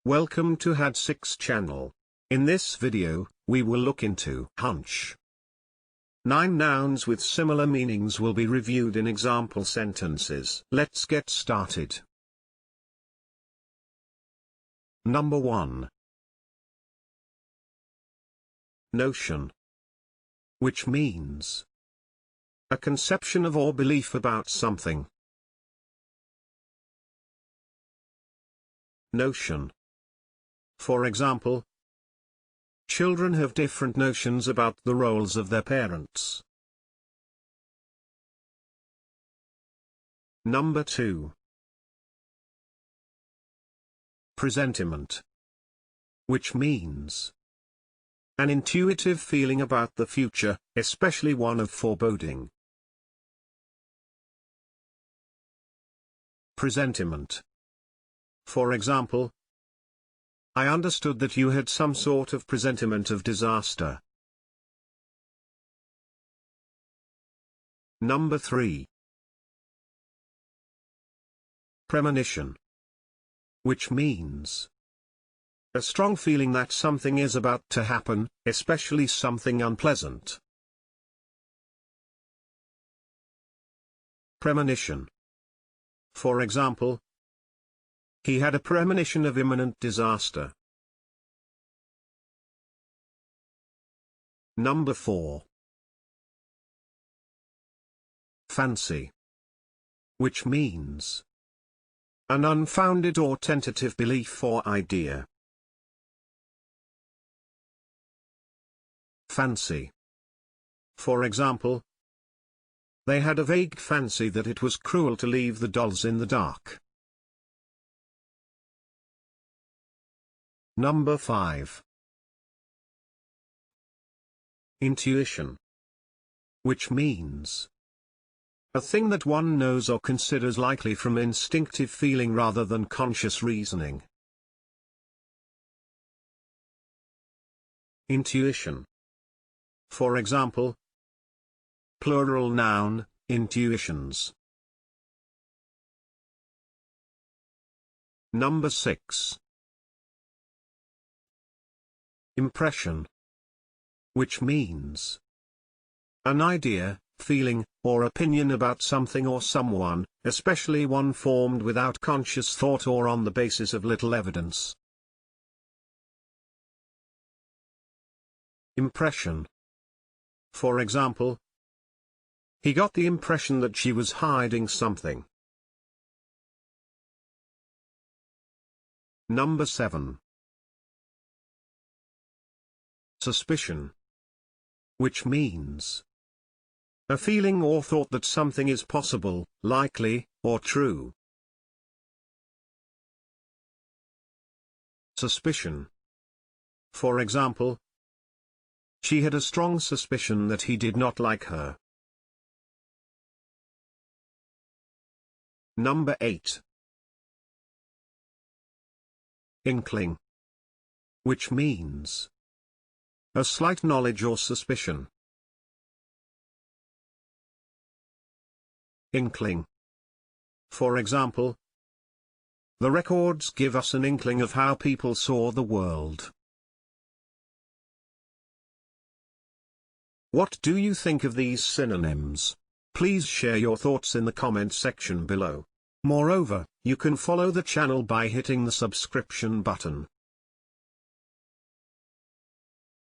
Welcome to Had6 channel. In this video, we will look into hunch. 9 nouns with similar meanings will be reviewed in example sentences. Let's get started. Number 1. Notion. Which means a conception of or belief about something. Notion. For example, children have different notions about the roles of their parents. Number 2. Presentiment. Which means an intuitive feeling about the future, especially one of foreboding. Presentiment. For example, I understood that you had some sort of presentiment of disaster. Number 3. Premonition. Which means a strong feeling that something is about to happen, especially something unpleasant. Premonition. For example, he had a premonition of imminent disaster. Number 4. Fancy. Which means an unfounded or tentative belief or idea. Fancy. For example, they had a vague fancy that it was cruel to leave the dolls in the dark. Number 5. Intuition. Which means a thing that one knows or considers likely from instinctive feeling rather than conscious reasoning. Intuition. For example, plural noun, intuitions. Number 6. Impression. Which means an idea, feeling, or opinion about something or someone, especially one formed without conscious thought or on the basis of little evidence. Impression. For example, he got the impression that she was hiding something. Number 7. Suspicion. Which means a feeling or thought that something is possible, likely, or true. Suspicion. For example, she had a strong suspicion that he did not like her. Number 8. Inkling. Which means a slight knowledge or suspicion. Inkling. For example, the records give us an inkling of how people saw the world. What do you think of these synonyms? Please share your thoughts in the comment section below. Moreover, you can follow the channel by hitting the subscription button.